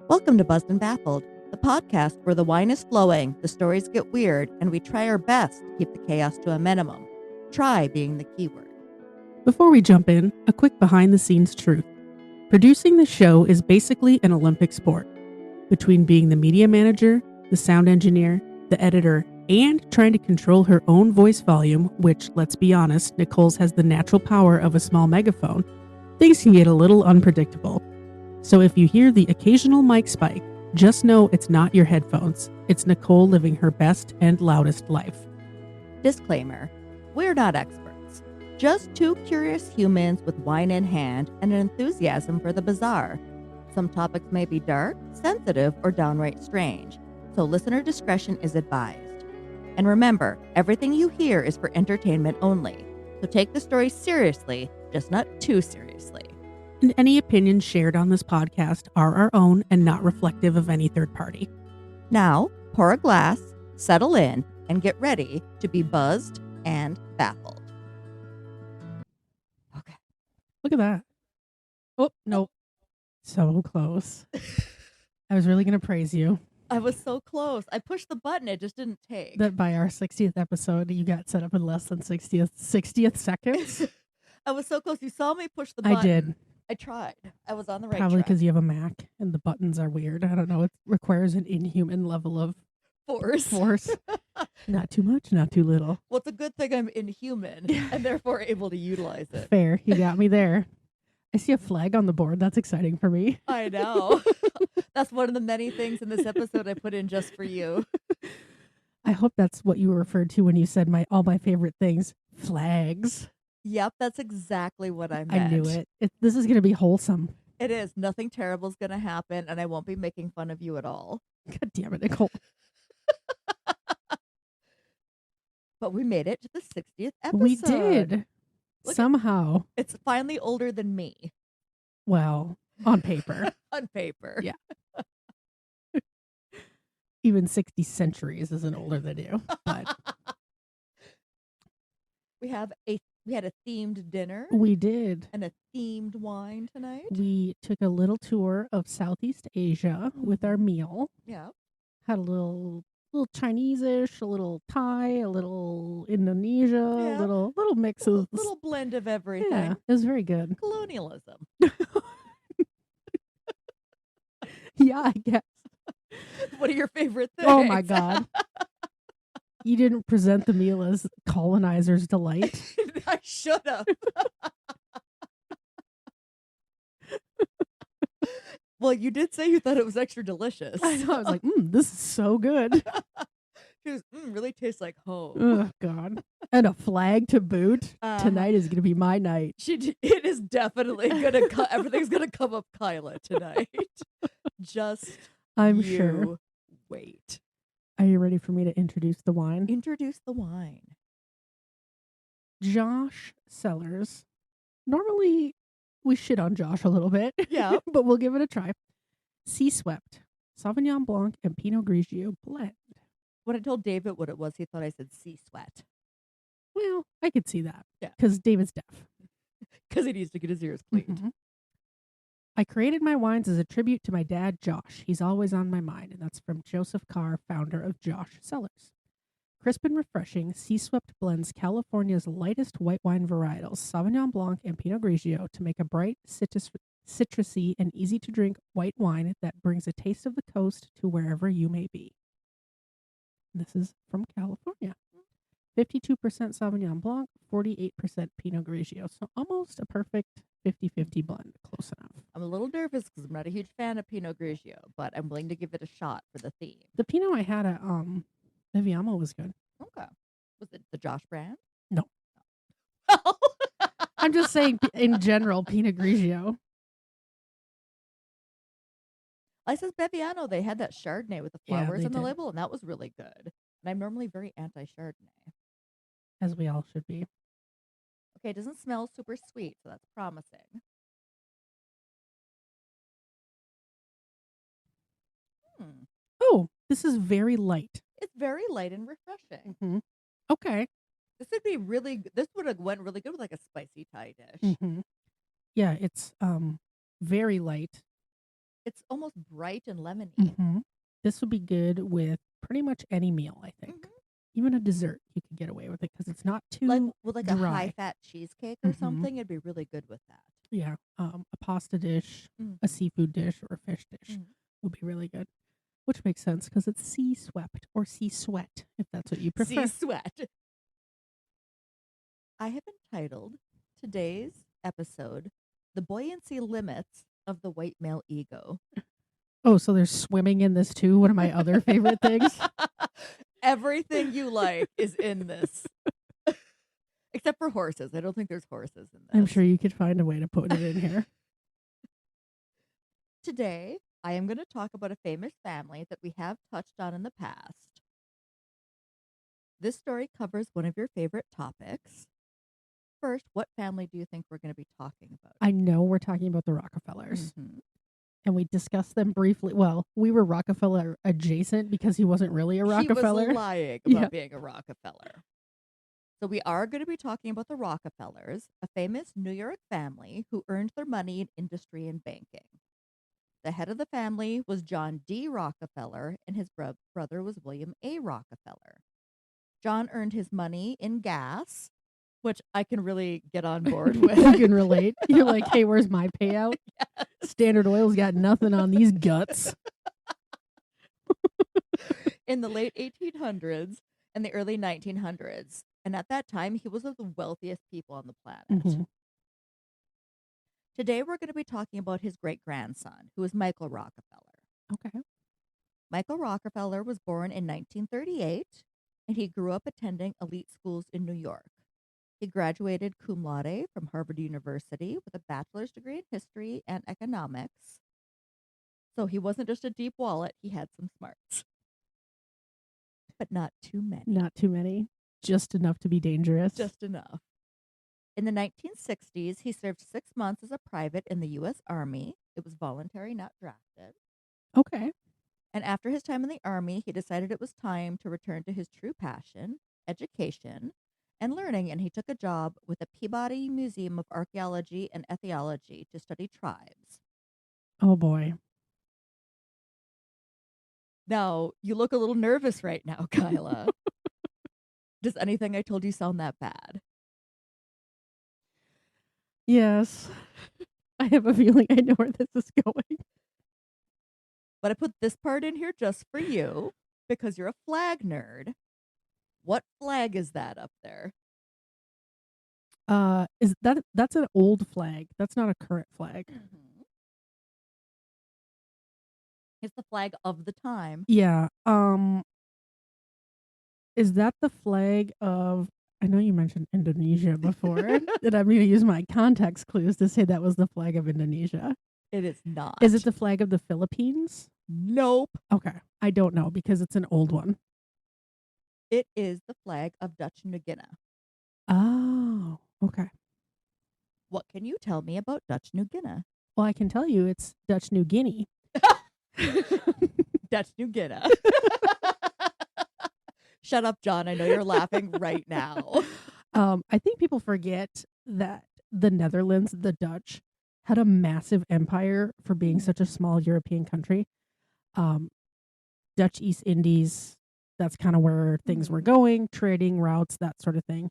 Welcome to Buzzed and Baffled, the podcast where the wine is flowing, the stories get weird, and we try our best to keep the chaos to a minimum. Try being the keyword. Before we jump in, a quick behind-the-scenes truth. Producing the show is basically an Olympic sport. Between being the media manager, the sound engineer, the editor, and trying to control her own voice volume, which, let's be honest, Nicole's has the natural power of a small megaphone, things can get a little unpredictable. So if you hear the occasional mic spike, just know it's not your headphones. It's Nicole living her best and loudest life. Disclaimer, we're not experts. Just two curious humans with wine in hand and an enthusiasm for the bizarre. Some topics may be dark, sensitive, or downright strange, so listener discretion is advised. And remember, everything you hear is for entertainment only, so take the story seriously, just not too seriously. And any opinions shared on this podcast are our own and not reflective of any third party. Now, pour a glass, settle in, and get ready to be buzzed and baffled. Okay. Look at that. Oh, no. So close. I was really going to praise you I was so close. I pushed the button. It just didn't take. that by our 60th episode, you got set up in less than 60th seconds. I was so close. You saw me push the button. I did. I tried. I was on the right Probably track. because you have a Mac and the buttons are weird. I don't know. It requires an inhuman level of force. Not too much, not too little. Well, it's a good thing I'm inhuman and therefore able to utilize it. Fair. You got me there. I see a flag on the board. That's exciting for me. I know. That's one of the many things in this episode I put in just for you. I hope that's what you referred to when you said all my favorite things. Flags. Yep, that's exactly what I meant. I knew it. This is going to be wholesome. It is. Nothing terrible is going to happen, and I won't be making fun of you at all. God damn it, Nicole. But we made it to the 60th episode. We did. Somehow. It's finally older than me. Well, on paper. On paper. Yeah. Even 60 centuries isn't older than you. But we had a themed dinner. We did. And a themed wine tonight. We took a little tour of Southeast Asia with our meal. Yeah. Had a little Chinese-ish, a little Thai, a little Indonesia, a little mix of little blend of everything. Yeah, it was very good. Colonialism. Yeah, I guess. What are your favorite things? Oh my God. You didn't present the meal as colonizer's delight. I should have. Well, you did say you thought it was extra delicious. I know. I was like, this is so good. She was, really tastes like home. Oh, God. And a flag to boot. Tonight is going to be my night. It is definitely going to everything's going to come up Kyla tonight. Just I'm you sure. Wait. Are you ready for me to introduce the wine? Introduce the wine. Josh Sellers. Normally, we shit on Josh a little bit. Yeah. But we'll give it a try. Sea Swept. Sauvignon Blanc and Pinot Grigio blend. When I told David what it was, he thought I said sea sweat. Well, I could see that. Yeah. Because David's deaf. Because he needs to get his ears cleaned. Mm-hmm. I created my wines as a tribute to my dad, Josh. He's always on my mind. And that's from Joseph Carr, founder of Josh Cellars. Crisp and refreshing, Sea Swept blends California's lightest white wine varietals, Sauvignon Blanc and Pinot Grigio, to make a bright, citrusy, and easy-to-drink white wine that brings a taste of the coast to wherever you may be. This is from California. 52% Sauvignon Blanc, 48% Pinot Grigio. So almost a perfect 50-50 blend. Close enough. I'm a little nervous because I'm not a huge fan of Pinot Grigio, but I'm willing to give it a shot for the theme. The Pinot I had at Viviamo was good. Okay. Was it the Josh brand? No. Oh. I'm just saying in general, Pinot Grigio. I says Beviano, they had that Chardonnay with the flowers they on the did. label, and that was really good. And I'm normally very anti-Chardonnay. As we all should be. Okay, it doesn't smell super sweet, so that's promising. Oh, this is very light. It's very light and refreshing. Mm-hmm. Okay. This would be really. This would have went really good with like a spicy Thai dish. Mm-hmm. Yeah, it's very light. It's almost bright and lemony. Mm-hmm. This would be good with pretty much any meal, I think. Mhm. Even a dessert, you could get away with it because it's not Like too with like a dry. high-fat cheesecake or Mm-hmm. something, it'd be really good with that. Yeah. A pasta dish, Mhm. a seafood dish, or a fish dish Mhm. would be really good. Which makes sense because it's sea swept or sea sweat, if that's what you See prefer. sweat. I have entitled today's episode "The Buoyancy Limits of the White Male Ego." Oh, so there's swimming in this too. One of my other favorite things. Everything you like is in this. Except for horses. I don't think there's horses in I'm this. sure you could find a way to put it in here. Today, I am going to talk about a famous family that we have touched on in the past. This story covers one of your favorite topics. First, what family do you think we're going to be talking about? I know we're talking about the Rockefellers, Mhm. and we discussed them briefly. Well, we were Rockefeller adjacent because he wasn't really a He was Rockefeller. lying Yeah. about being a Rockefeller. So we are going to be talking about the Rockefellers, a famous New York family who earned their money in industry and banking. The head of the family was John D. Rockefeller, and his brother was William A. Rockefeller. John earned his money in gas, which I can really get on board with. You can relate. You're like, hey, where's my payout? Yes. Standard Oil's got nothing on these guts. In the late 1800s and the early 1900s. And at that time, he was one of the wealthiest people on the planet. Mm-hmm. Today, we're going to be talking about his great grandson, who is Michael Rockefeller. Okay. Michael Rockefeller was born in 1938, and he grew up attending elite schools in New York. He graduated cum laude from Harvard University with a bachelor's degree in history and economics. So he wasn't just a deep wallet, he had some smarts. But not too many. Not too many. Just enough to be dangerous. Just enough. In the 1960s, he served 6 months as a private in the U.S. Army. It was voluntary, not drafted. Okay. And after his time in the Army, he decided it was time to return to his true passion, education, and learning, and he took a job with the Peabody Museum of Archaeology and Ethnology to study tribes. Oh, boy. Now, you look a little nervous right now, Kyla. Does anything I told you sound that bad? Yes. I have a feeling I know where this is going. But I put this part in here just for you because you're a flag nerd. What flag is that up there? Is that's an old flag. That's not a current flag. Mm-hmm. It's the flag of the time. Yeah. Is that the flag of I know you mentioned Indonesia before, and I'm going to use my context clues to say that was the flag of Indonesia. It is not. Is it the flag of the Philippines? Nope. Okay. I don't know because it's an old one. It is the flag of Dutch New Guinea. Oh, okay. What can you tell me about Dutch New Guinea? Well, I can tell you it's Dutch New Guinea. Dutch New Guinea. Shut up, John. I know you're laughing right now. I think people forget that the Netherlands, the Dutch, had a massive empire for being such a small European country. Dutch East Indies, that's kind of where things were going, trading routes, that sort of thing.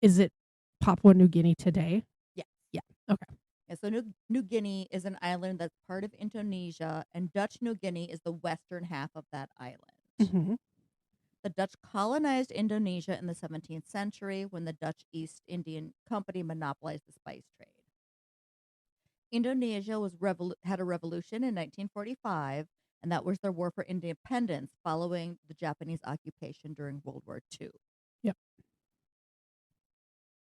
Is it Papua New Guinea today? Yes. Yeah. Okay. Yeah, so New Guinea is an island that's part of Indonesia, and Dutch New Guinea is the western half of that island. Mm-hmm. The Dutch colonized Indonesia in the 17th century when the Dutch East Indian Company monopolized the spice trade. Indonesia had a revolution in 1945, and that was their war for independence following the Japanese occupation during World War II. Yep.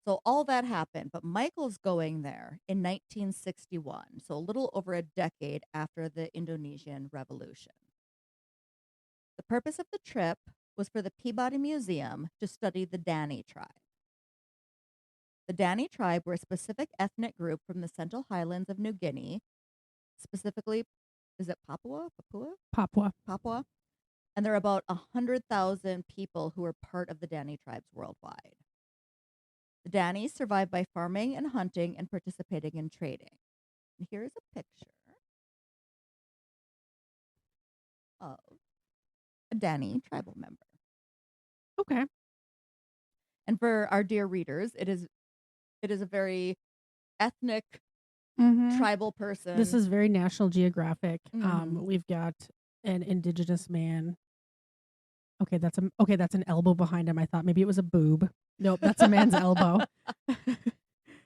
So all that happened, but Michael's going there in 1961, so a little over a decade after the Indonesian Revolution. The purpose of the trip was for the Peabody Museum to study the Dani tribe. The Dani tribe were a specific ethnic group from the Central Highlands of New Guinea, specifically, is it Papua? Papua. And there are about 100,000 people who are part of the Dani tribes worldwide. The Dani survived by farming and hunting and participating in trading. And here's a picture a Dani tribal member. Okay. And for our dear readers, it is a very ethnic Mm-hmm. tribal person. This is very National Geographic. Mhm. We've got an indigenous man. Okay, that's an elbow behind him. I thought maybe it was a boob. Nope, that's a man's elbow.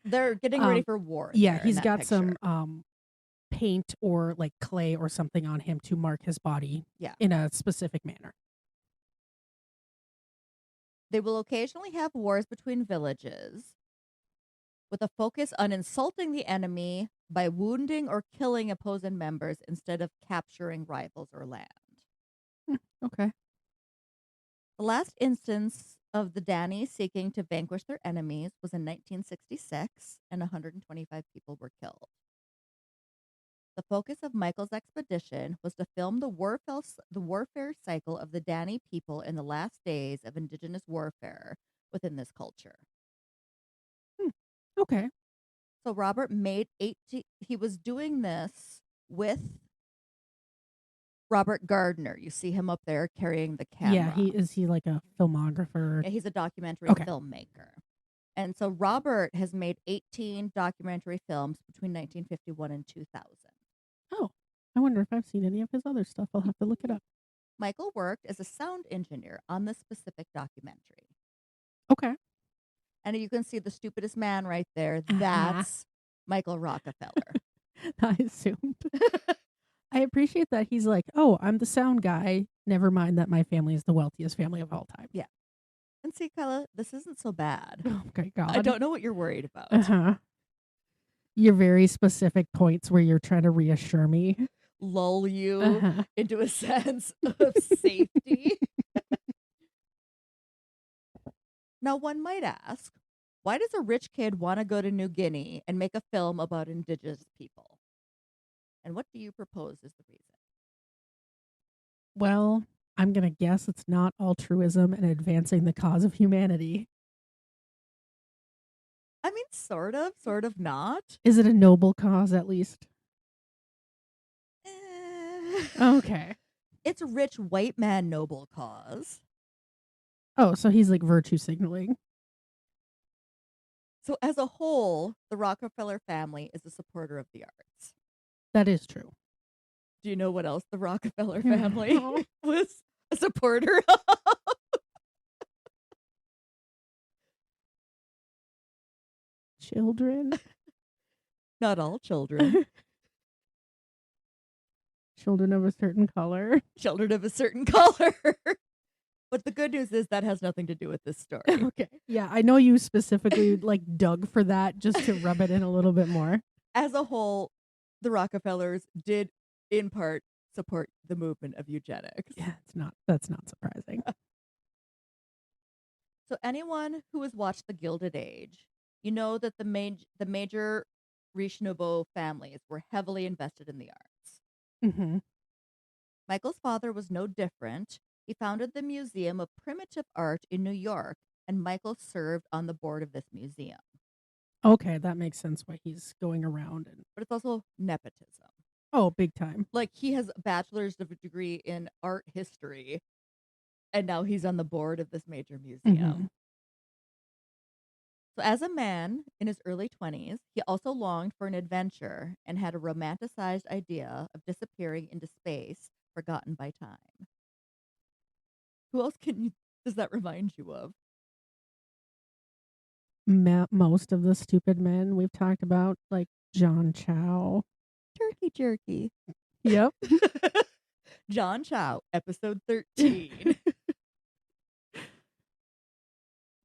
They're getting ready for war. Yeah, there in he's that got picture. some paint or like clay or something on him to mark his body Yeah. in a specific manner. They will occasionally have wars between villages with a focus on insulting the enemy by wounding or killing opposing members instead of capturing rivals or land. Okay. The last instance of the Dani seeking to vanquish their enemies was in 1966, and 125 people were killed. The focus of Michael's expedition was to film the warfare cycle of the Dani people in the last days of indigenous warfare within this culture. Okay. So Robert made 18. He was doing this with Robert Gardner. You see him up there carrying the camera. Yeah, he like a filmographer? Yeah, he's a documentary Okay. filmmaker. And so Robert has made 18 documentary films between 1951 and 2000. Oh, I wonder if I've seen any of his other stuff. I'll have to look it up. Michael worked as a sound engineer on this specific documentary. Okay. And you can see the stupidest man right there. That's Michael Rockefeller. I assumed. I appreciate that he's like, oh, I'm the sound guy. Never mind that my family is the wealthiest family of all time. Yeah. And see, Kyla, this isn't so bad. Oh, okay, God. I don't know what you're worried about. Uh-huh. Your very specific points where you're trying to reassure me. Lull you into a sense of safety. Now, one might ask, why does a rich kid want to go to New Guinea and make a film about indigenous people? And what do you propose is the reason? Well, I'm going to guess it's not altruism and advancing the cause of humanity. I mean, sort of not. Is it a noble cause at least? Okay. It's a rich white man noble cause. Oh, so he's like virtue signaling. So as a whole, the Rockefeller family is a supporter of the arts. That is true. Do you know what else the Rockefeller family was a supporter of? Children. Not all children. Children of a certain color. Children of a certain color. But the good news is that has nothing to do with this story. Okay. Yeah, I know you specifically like dug for that just to rub it in a little bit more. As a whole, the Rockefellers did in part support the movement of eugenics. Yeah, that's not surprising. So anyone who has watched The Gilded Age, you know that the major Riche Nouveau families were heavily invested in the arts. Mm-hmm. Michael's father was no different. He founded the Museum of Primitive Art in New York, and Michael served on the board of this museum. Okay, that makes sense why he's going around. But it's also nepotism. Oh, big time. Like, he has a bachelor's degree in art history, and now he's on the board of this major museum. Mm-hmm. So as a man in his early 20s, he also longed for an adventure and had a romanticized idea of disappearing into space, forgotten by time. Who else does that remind you of? Most of the stupid men we've talked about, like John Chow. Turkey jerky. Yep. John Chow, episode 13.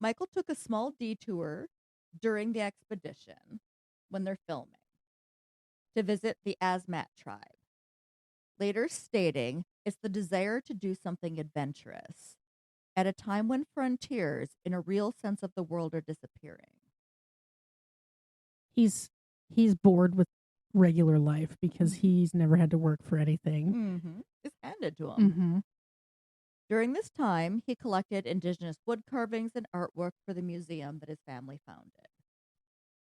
Michael took a small detour during the expedition when they're filming to visit the Asmat tribe, later stating it's the desire to do something adventurous at a time when frontiers in a real sense of the world are disappearing. He's bored with regular life because he's never had to work for anything. Mm-hmm. It's handed to him. Mm-hmm. During this time, he collected indigenous wood carvings and artwork for the museum that his family founded.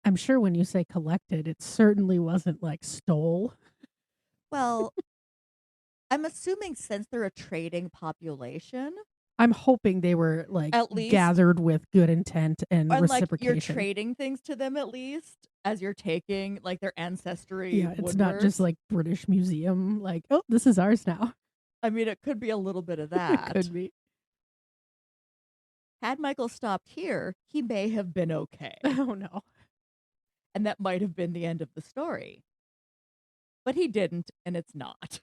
I'm sure when you say collected, it certainly wasn't like stole. Well, I'm assuming since they're a trading population, I'm hoping they were like at least, gathered with good intent and like you're reciprocation. trading things to them at least as you're taking like their ancestry Yeah, it's not woodworks. just like British Museum, like, oh, this is ours now. I mean, it could be a little bit of It that. could be. Had Michael stopped here, he may have been okay. Oh no. And that might have been the end of the story. But he didn't, and it's not.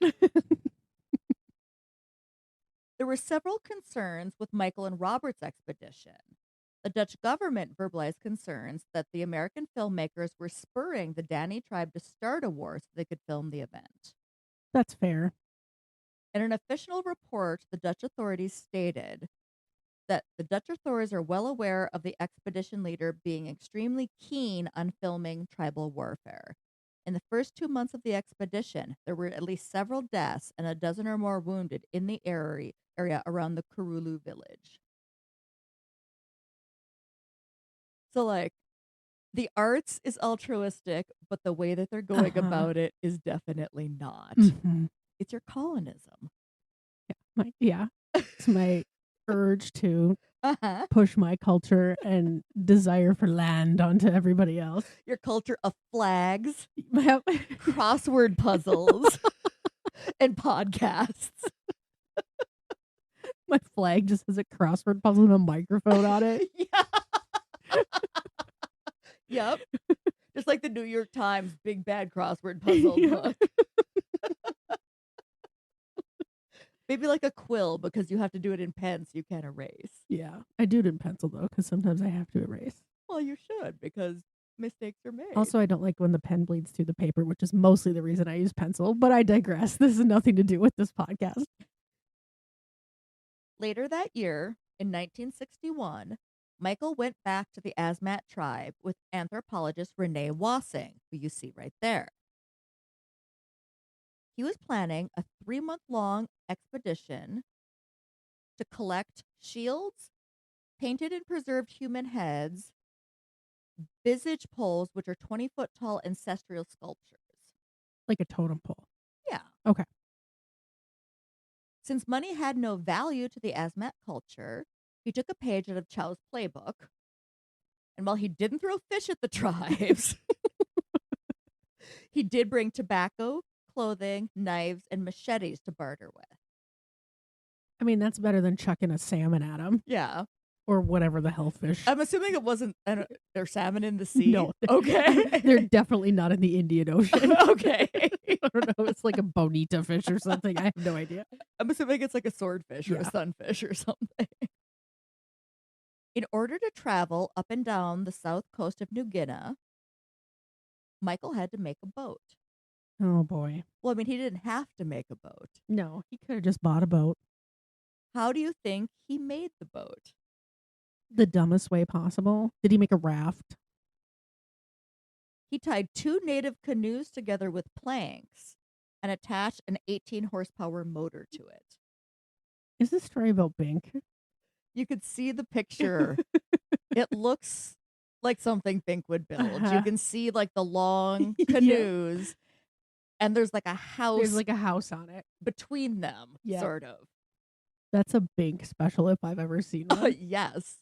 There were several concerns with Michael and Robert's expedition. The Dutch government verbalized concerns that the American filmmakers were spurring the Dani tribe to start a war so they could film the event. That's fair. In an official report, the Dutch authorities stated that the Dutch authorities are well aware of the expedition leader being extremely keen on filming tribal warfare. In the first 2 months of the expedition, there were at least several deaths and a dozen or more wounded in the area around the Kurulu village. So, like, the arts is altruistic, but the way that they're going about it is definitely not. Mm-hmm. It's your colonism. Yeah. It's my urge to Uh-huh. push my culture and desire for land onto everybody else. Your culture of flags, My crossword puzzles, and podcasts. flag just has a crossword puzzle and a microphone on it. Yeah. Yep. Just like the New York Times big bad crossword puzzle book. Maybe like a quill because you have to do it in pen so you can't erase. Yeah. I do it in pencil though, because sometimes I have to erase. Well, you should because mistakes are made. Also, I don't like when the pen bleeds through the paper, which is mostly the reason I use pencil, but I digress. This has nothing to do with this podcast. Later that year, in 1961, Michael went back to the Asmat tribe with anthropologist Renee Wassing, who you see right there. He was planning a 3-month-long expedition to collect shields, painted and preserved human heads, visage poles, which are 20-foot-tall ancestral sculptures. Like a totem pole. Yeah. Okay. Since money had no value to the Asmat culture, he took a page out of Chow's playbook, and while he didn't throw fish at the tribes, he did bring tobacco, clothing, knives, and machetes to barter with. I mean, that's better than chucking a salmon at them. Yeah. Or whatever the hell fish. I'm assuming it wasn't, there's salmon in the sea? No. Okay. They're definitely not in the Indian Ocean. Okay. I don't know. It's like a bonita fish or something. I have no idea. I'm assuming it's like a swordfish or a sunfish or something. In order to travel up and down the south coast of New Guinea, Michael had to make a boat. Oh, boy. Well, I mean, he didn't have to make a boat. No, he could have just bought a boat. How do you think he made the boat? The dumbest way possible. Did he make a raft? He tied 2 native canoes together with planks and attached an 18-horsepower motor to it. Is this story about Bink? You could see the picture. It looks like something Bink would build. You can see like the long canoes, and there's like a house. There's like a house on it between them, sort of. That's a Bink special if I've ever seen one. Yes.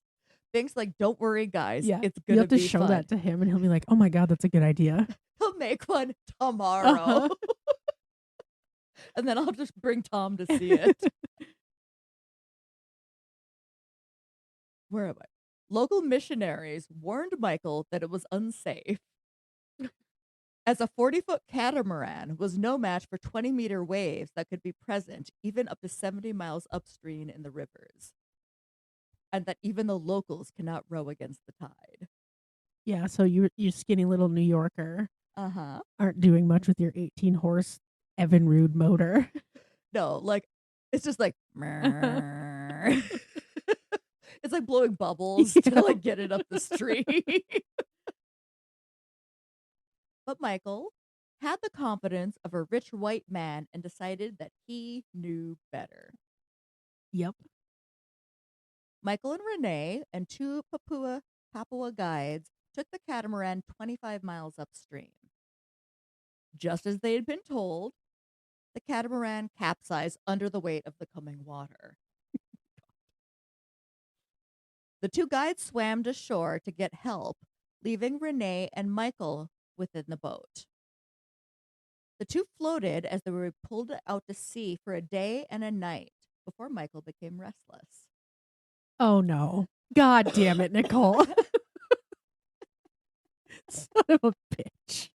Bink's like, don't worry, guys. Yeah. It's going to be fun. You have to show fun. that to him, and he'll be like, oh my God, that's a good idea. He'll make one tomorrow. And then I'll just bring Tom to see it. Where am I? Local missionaries warned Michael that it was unsafe, as a 40-foot catamaran was no match for 20-meter waves that could be present even up to 70 miles upstream in the rivers, and that even the locals cannot row against the tide. Yeah, so you skinny little New Yorker aren't doing much with your 18-horse Evinrude motor. No, like, it's just like, it's like blowing bubbles to like get it up the stream. But Michael had the confidence of a rich white man and decided that he knew better. Yep. Michael and Renee and 2 Papua guides took the catamaran 25 miles upstream. Just as they had been told, The catamaran capsized under the weight of the coming water. The two guides swam to shore to get help, leaving Renee and Michael within the boat. The two floated as they were pulled out to sea for a day and a night before Michael became restless. Oh no. God damn it, Nicole. Son of a bitch.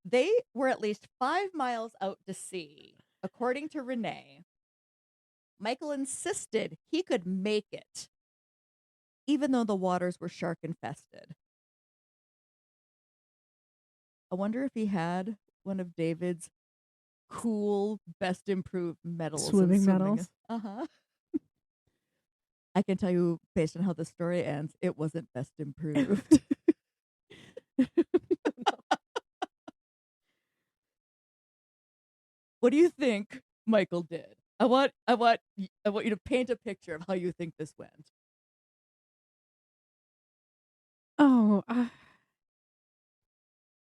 They were at least 5 miles out to sea, according to Renee. Michael insisted he could make it, even though the waters were shark infested. I wonder if he had one of David's cool best improved medals. Swimming medals. Uh-huh. I can tell you, based on how the story ends, it wasn't best improved. What do you think Michael did? I want you to paint a picture of how you think this went. Oh,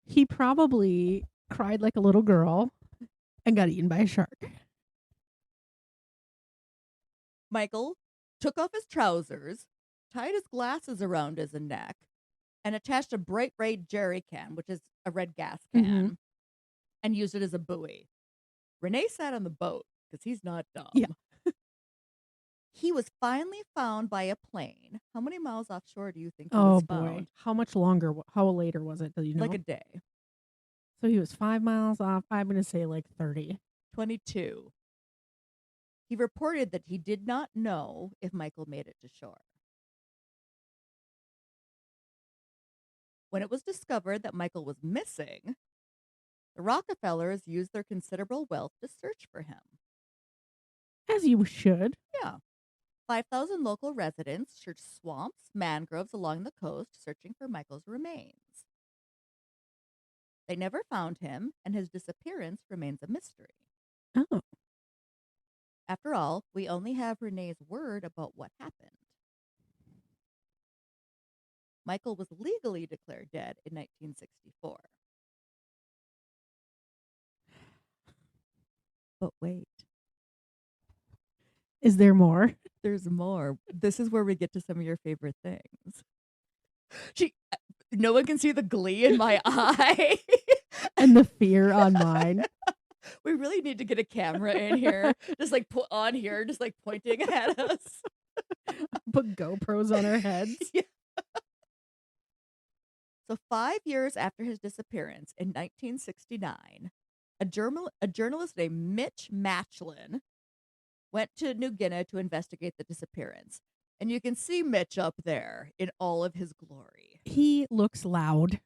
he probably cried like a little girl and got eaten by a shark. Michael took off his trousers, tied his glasses around his neck, and attached a bright red jerry can, which is a red gas can, and used it as a buoy. Renee sat on the boat because he's not dumb. Yeah. He was finally found by a plane. How many miles offshore do you think he Oh was boy. found? How much longer? How later was it? Do you know? Like a day. So he was 5 miles off. I'm going to say like 30. 22. He reported that he did not know if Michael made it to shore. When it was discovered that Michael was missing, the Rockefellers used their considerable wealth to search for him. As you should. Yeah. 5,000 local residents searched swamps, mangroves along the coast, searching for Michael's remains. They never found him, and his disappearance remains a mystery. Oh. After all, we only have Renee's word about what happened. Michael was legally declared dead in 1964. But wait. Is there more? There's more. This is where we get to some of your favorite things. No one can see the glee in my eye. And the fear on mine. We really need to get a camera in here. Just like put on here, just like pointing at us. Put GoPros on our heads. Yeah. So 5 years after his disappearance in 1969, a journalist named Mitch Matchlin went to New Guinea to investigate the disappearance. And you can see Mitch up there in all of his glory. He looks loud.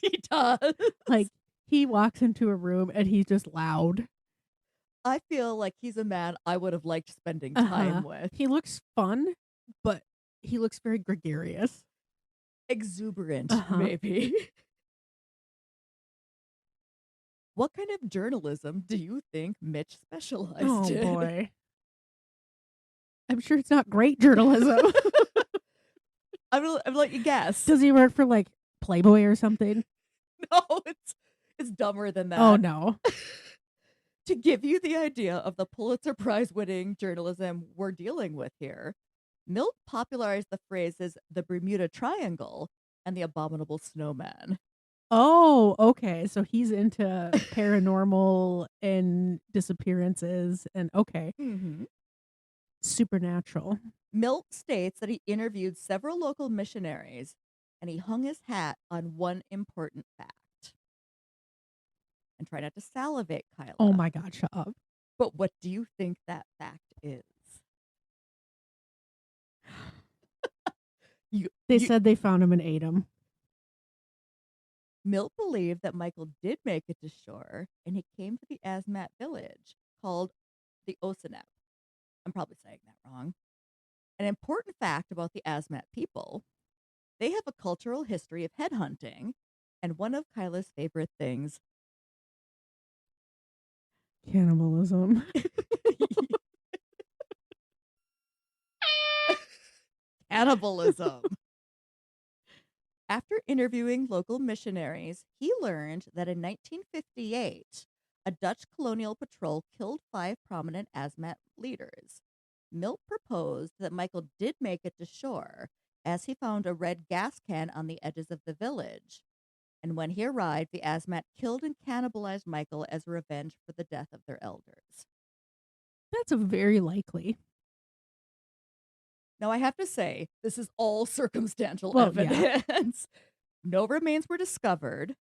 He does. Like, he walks into a room and he's just loud. I feel like he's a man I would have liked spending time with. He looks fun, but he looks very gregarious. Exuberant, maybe. What kind of journalism do you think Mitch specialized in? Oh, boy. I'm sure it's not great journalism. I'm gonna let you guess. Does he work for, like, Playboy or something? No, it's dumber than that. Oh, no. To give you the idea of the Pulitzer Prize winning journalism we're dealing with here, Milt popularized the phrases the Bermuda Triangle and the abominable snowman. Oh, okay. So he's into paranormal and disappearances and okay. Supernatural. Milt states that he interviewed several local missionaries and he hung his hat on one important fact. And try not to salivate, Kyla. Oh my God, shut up. But what do you think that fact is? They said they found him and ate him. Milt believed that Michael did make it to shore, and he came to the Asmat village called the Osanep. I'm probably saying that wrong. An important fact about the Asmat people, they have a cultural history of headhunting, and one of Kyla's favorite things, cannibalism. Cannibalism. After interviewing local missionaries, he learned that in 1958, a Dutch colonial patrol killed 5 prominent Asmat leaders. Milt proposed that Michael did make it to shore, as he found a red gas can on the edges of the village. And when he arrived, the Asmat killed and cannibalized Michael as revenge for the death of their elders. That's a very likely. Now, I have to say, this is all circumstantial Well, yeah. evidence. No remains were discovered,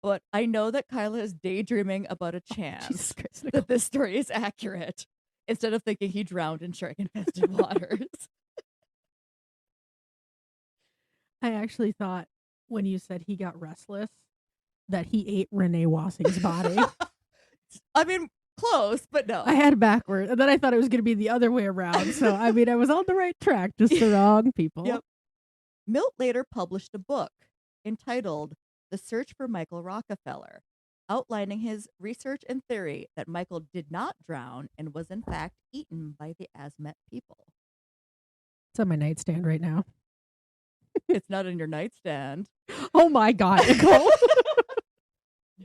but I know that Kyla is daydreaming about a chance Jesus Christ, Nicole. that this story is accurate, instead of thinking he drowned in shark-infested waters. I actually thought when you said he got restless that he ate Renee Wassing's body. I mean, close, but no. I had backward, and then I thought it was going to be the other way around. So, I mean, I was on the right track, just the wrong people. Yep. Milt later published a book entitled The Search for Michael Rockefeller, outlining his research and theory that Michael did not drown and was in fact eaten by the Asmat people. It's on my nightstand right now. It's not on your nightstand. Oh my God, Nicole.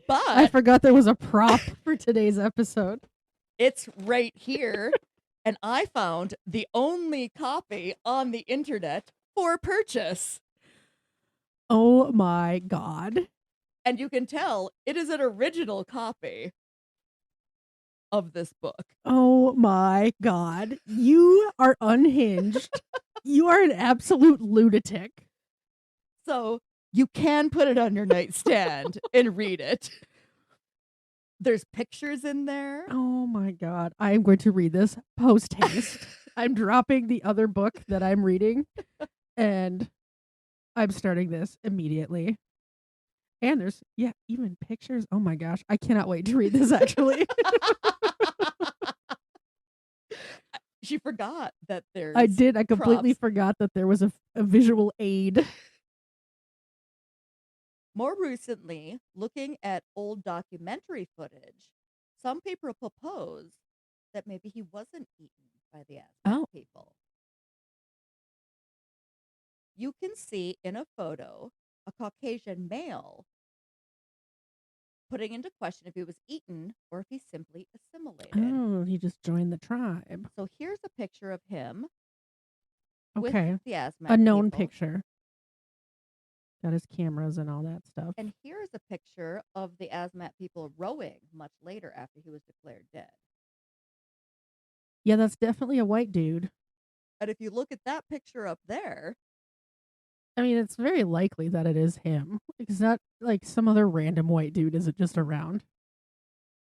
But I forgot there was a prop for today's episode. It's right here. And I found the only copy on the internet for purchase. Oh my God. And you can tell it is an original copy of this book. Oh my God. You are unhinged. You are an absolute lunatic. So you can put it on your nightstand and read it. There's pictures in there. Oh my God. I am going to read this post haste. I'm dropping the other book that I'm reading and I'm starting this immediately. And there's, even pictures. Oh my gosh. I cannot wait to read this actually. She forgot that there's I did. I completely props. forgot that there was a visual aid. More recently, looking at old documentary footage, some people propose that maybe he wasn't eaten by the Asmat people. You can see in a photo a Caucasian male putting into question if he was eaten or if he simply assimilated. Oh, he just joined the tribe. So here's a picture of him Okay. with the Asmat A known people. picture. Got his cameras and all that stuff. And here's a picture of the Asmat people rowing much later after he was declared dead. Yeah, that's definitely a white dude. And if you look at that picture up there, I mean, it's very likely that it is him. It's not like some other random white dude isn't just around.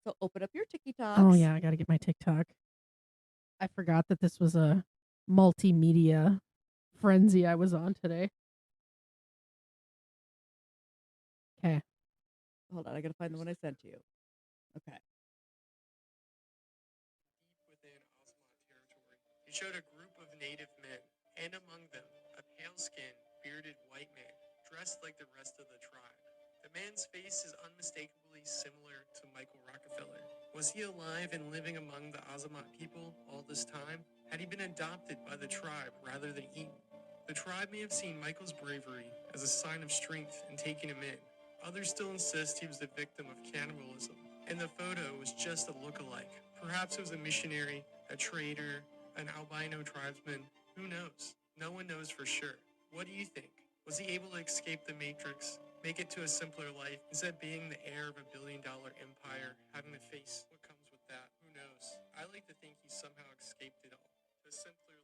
so open up your TikToks. Oh, yeah, I got to get my TikTok. I forgot that this was a multimedia frenzy I was on today. Okay. Hold on, I gotta find the one I sent to you. Okay. Deep within Osmond territory, he showed a group of native men, and among them, a pale-skinned, bearded white man, dressed like the rest of the tribe. The man's face is unmistakably similar to Michael Rockefeller. Was he alive and living among the Azamat people all this time? Had he been adopted by the tribe rather than eaten? The tribe may have seen Michael's bravery as a sign of strength in taking him in. Others still insist he was the victim of cannibalism, and the photo was just a look-alike. Perhaps it was a missionary, a trader, an albino tribesman. Who knows? No one knows for sure. What do you think? Was he able to escape the matrix, make it to a simpler life, instead of being the heir of a billion-dollar empire, having to face what comes with that? Who knows? I like to think he somehow escaped it all, to a simpler life.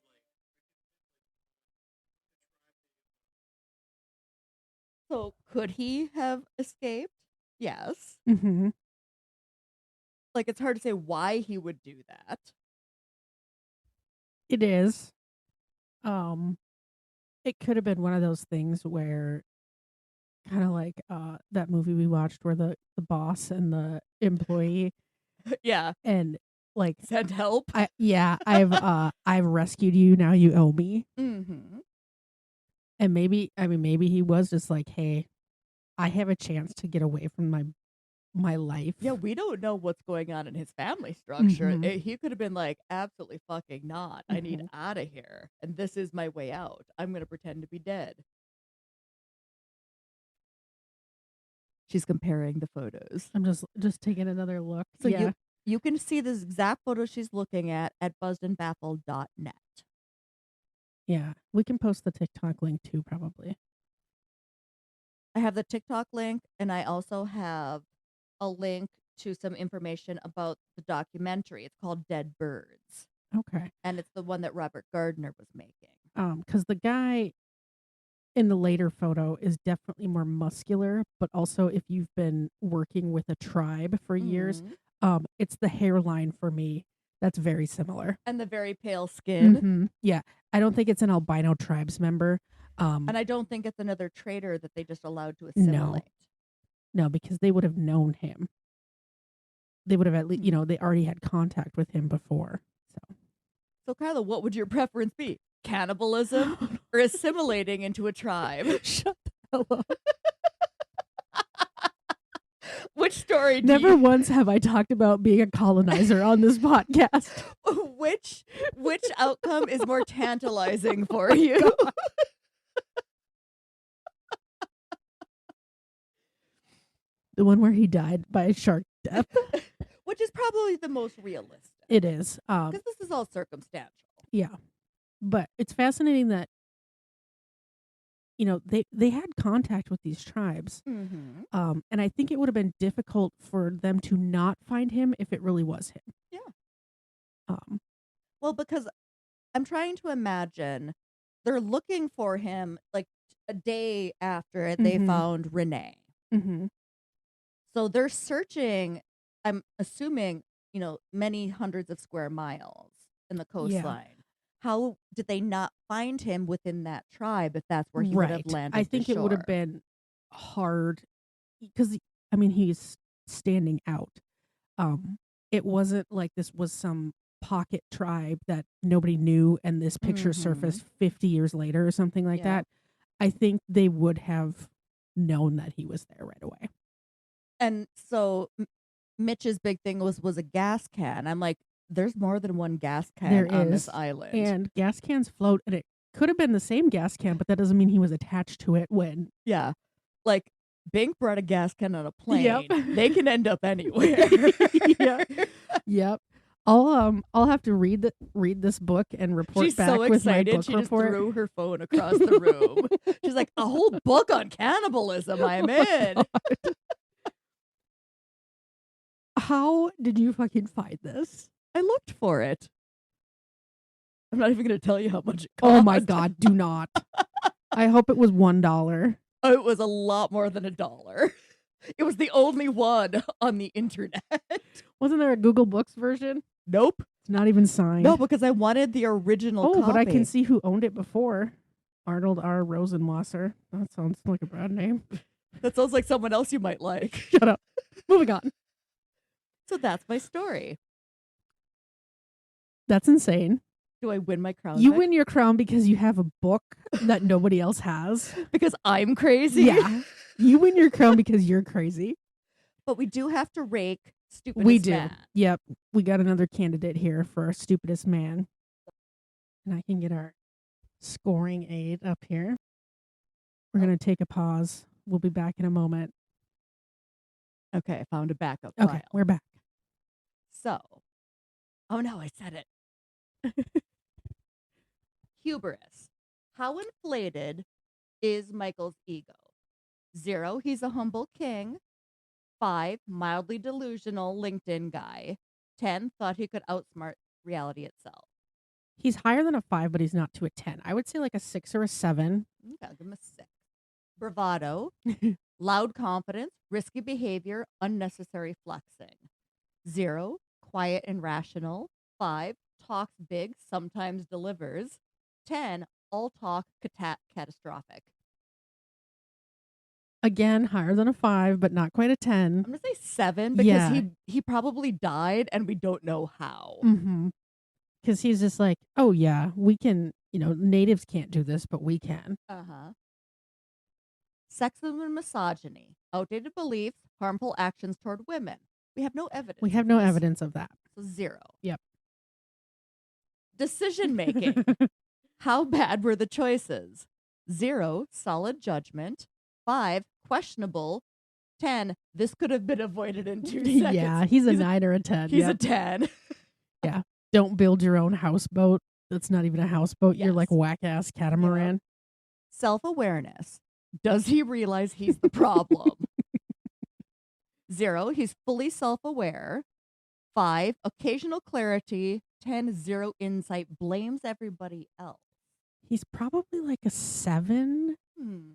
So could he have escaped? Yes. Mm-hmm. Like, it's hard to say why he would do that. It is. It could have been one of those things where kind of like that movie we watched where the boss and the employee Yeah. and like Send help. I've rescued you, now you owe me. Mm-hmm. And maybe he was just like, hey, I have a chance to get away from my life. Yeah, we don't know what's going on in his family structure. Mhm. He could have been like, absolutely fucking not. I need out of here. And this is my way out. I'm going to pretend to be dead. She's comparing the photos. I'm just taking another look. So yeah. you can see this exact photo she's looking at buzzedandbaffled.net. Yeah. We can post the TikTok link too, probably. I have the TikTok link, and I also have a link to some information about the documentary. It's called Dead Birds, Okay. and it's the one that Robert Gardner was making. Because the guy in the later photo is definitely more muscular, but also if you've been working with a tribe for years, it's the hairline for me that's very similar. And the very pale skin. Yeah. I don't think it's an albino tribes member. And I don't think it's another traitor that they just allowed to assimilate. No, because they would have known him. They would have at least, they already had contact with him before. So Kyla, what would your preference be? Cannibalism or assimilating into a tribe? Shut the hell up. Which story Never once have I talked about being a colonizer on this podcast. Which outcome is more tantalizing for you? The one where he died by a shark death. Which is probably the most realistic. It is. Because this is all circumstantial. Yeah. But it's fascinating that, they had contact with these tribes. Mm-hmm. And I think it would have been difficult for them to not find him if it really was him. Yeah. Well, because I'm trying to imagine they're looking for him like a day after they found Renee. Mm-hmm. So they're searching, I'm assuming, many hundreds of square miles in the coastline. Yeah. How did they not find him within that tribe if that's where he would have landed? I think it would have been hard because, he's standing out. It wasn't like this was some pocket tribe that nobody knew and this picture surfaced 50 years later or something like that. I think they would have known that he was there right away. And so Mitch's big thing was a gas can. I'm like, there's more than one gas can on this island. And gas cans float, and it could have been the same gas can, but that doesn't mean he was attached to it when. Yeah. Like, Bink brought a gas can on a plane. Yep. They can end up anywhere. Yep. I'll have to read this book and report She's back so with my excited. book She report. Just threw her phone across the room. She's like, a whole book on cannibalism. I'm in. How did you fucking find this? I looked for it. I'm not even going to tell you how much it cost. Oh my God, do not. I hope it was $1. Oh, it was a lot more than $1. It was the only one on the internet. Wasn't there a Google Books version? Nope. It's not even signed. No, because I wanted the original copy. But I can see who owned it before. Arnold R. Rosenwasser. That sounds like a bad name. That sounds like someone else you might like. Shut up. Moving on. So that's my story. That's insane. Do I win my crown? You win your crown because you have a book that nobody else has. Because I'm crazy? Yeah. You win your crown because you're crazy. But we do have to rake stupidest We do. man. Yep. We got another candidate here for our stupidest man. And I can get our scoring aid up here. We're going to take a pause. We'll be back in a moment. Okay, I found a backup Okay, file. we're back. So, oh no, I said it. Hubris. How inflated is Michael's ego? 0, he's a humble king. 5, mildly delusional LinkedIn guy. 10, thought he could outsmart reality itself. He's higher than a 5, but he's not to a 10. I would say like a 6 or a 7. Okay, I'll give him a 6. Bravado. Loud confidence, risky behavior, unnecessary flexing. 0, quiet and rational. 5, talks big, sometimes delivers. 10, all talk, catastrophic. Again, higher than a 5, but not quite a 10. I'm going to say 7 because he probably died and we don't know how. Mm-hmm. Because he's just like, oh yeah, we can, natives can't do this, but we can. Uh-huh. Sexism and misogyny, outdated beliefs, harmful actions toward women. We have no evidence. We have no evidence of that. So 0. Yep. Decision making. How bad were the choices? 0, solid judgment. 5, questionable. 10, this could have been avoided in 2 seconds. Yeah, he's a 9 or a 10. He's Yep. a 10. Don't build your own houseboat. That's not even a houseboat. You're like Yes. whack-ass catamaran. Self-awareness. Does he realize he's the problem? 0, he's fully self-aware. 5, occasional clarity. 10, 0 insight, blames everybody else. He's probably like a 7 Hmm.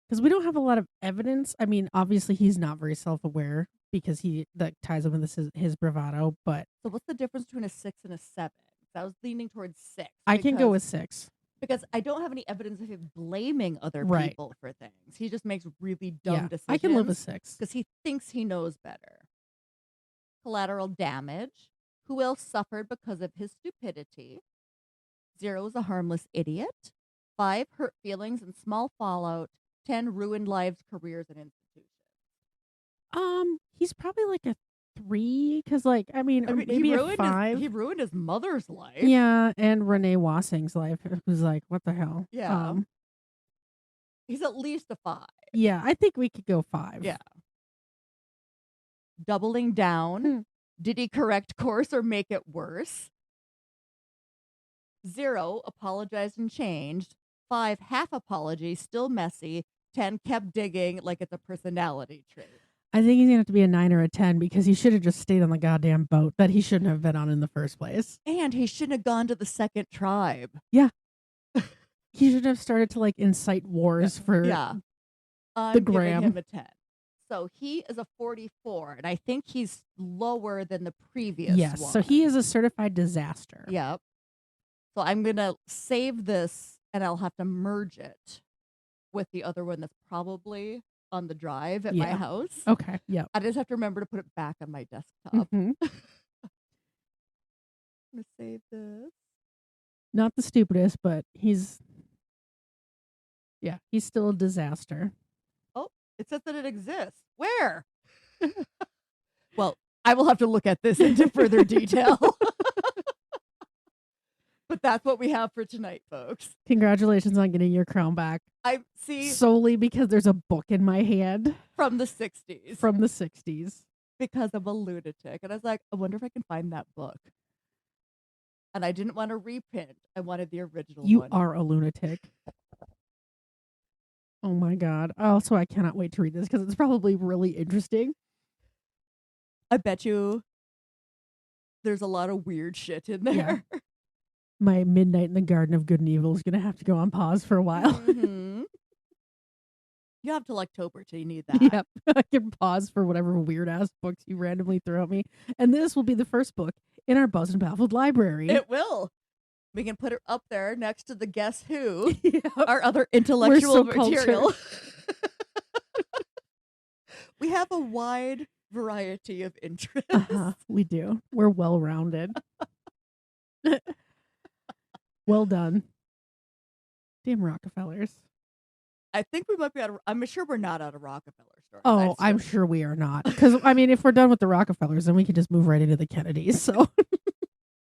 because we don't have a lot of evidence. I mean, obviously he's not very self-aware because that ties him with his bravado, but So what's the difference between a 6 and a 7? 'Cause I was leaning towards 6. I can go with 6. Because I don't have any evidence of him blaming other Right. people for things. He just makes really dumb decisions. I can live with 6. Because he thinks he knows better. Collateral damage. Who else suffered because of his stupidity? 0 is a harmless idiot. 5, hurt feelings and small fallout. 10, ruined lives, careers, and institutions. He's probably like a 3 because, like, I mean maybe a 5. He ruined his mother's life. Yeah, and Renee Wassing's life. It was like, what the hell? Yeah. He's at least a 5. Yeah, I think we could go 5. Yeah. Doubling down. Did he correct course or make it worse? 0, apologized and changed. 5, half apology, still messy. 10, kept digging like it's a personality trait. I think he's going to have to be a 9 or a 10 because he should have just stayed on the goddamn boat that he shouldn't have been on in the first place. And he shouldn't have gone to the second tribe. He should have started to, like, incite wars for I'm the giving gram. him a 10. So he is a 44, and I think he's lower than the previous Yes, one. so he is a certified disaster. Yep. So I'm going to save this, and I'll have to merge it with the other one that's probably on the drive at my house. Okay, yep. I just have to remember to put it back on my desktop. Mhm. I'm going to save this. Not the stupidest, but he's still a disaster. It says that it exists. Where? Well, I will have to look at this into further detail. But that's what we have for tonight, folks. Congratulations on getting your crown back. I see Solely because there's a book in my hand from the 60s. from the 60s. Because I'm a lunatic. And I was like, I wonder if I can find that book. And I didn't want to reprint. I wanted the original You one. are a lunatic. Oh my god. Also, I cannot wait to read this because it's probably really interesting. I bet you there's a lot of weird shit in there. My Midnight in the Garden of Good and Evil is going to have to go on pause for a while. Mhm. You have till October till you need that. Yep. I can pause for whatever weird ass books you randomly throw at me. And this will be the first book in our Buzzed and Baffled library. It will. We can put it up there next to the Guess Who, Yep. our other intellectual We're so material. We have a wide variety of interests. We do. We're well rounded. Well done. Damn Rockefellers. I think we might be out of, I'm sure we're not out of Rockefeller stories. Oh, I'm sure we are not. Because, I mean, if we're done with the Rockefellers, then we can just move right into the Kennedys. So,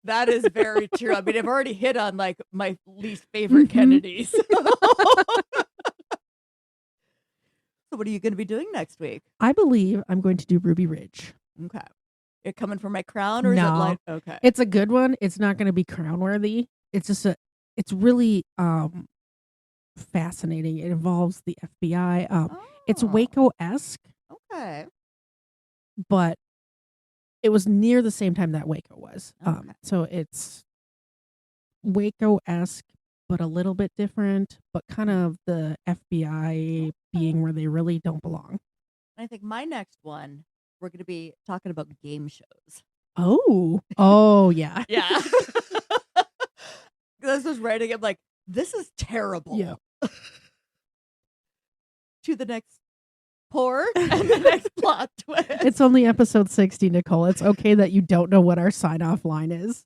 That is very true. I mean, I've already hit on like my least favorite Mhm. Kennedys. So what are you going to be doing next week? I believe I'm going to do Ruby Ridge. Okay. It coming for my crown or is it No. like, okay. It's a good one. It's not going to be crown worthy. It's just it's really fascinating. It involves the FBI. It's Oh, Waco-esque, Okay. but it was near the same time that Waco was. Okay. So it's Waco-esque, but a little bit different, but kind of the FBI being where they really don't belong. I think my next one, we're going to be talking about game shows. Oh, yeah. Yeah. This was writing. I'm like, this is terrible. Yeah. To the next pour and the next plot twist. It's only episode 60, Nicole. It's okay that you don't know what our sign-off line is.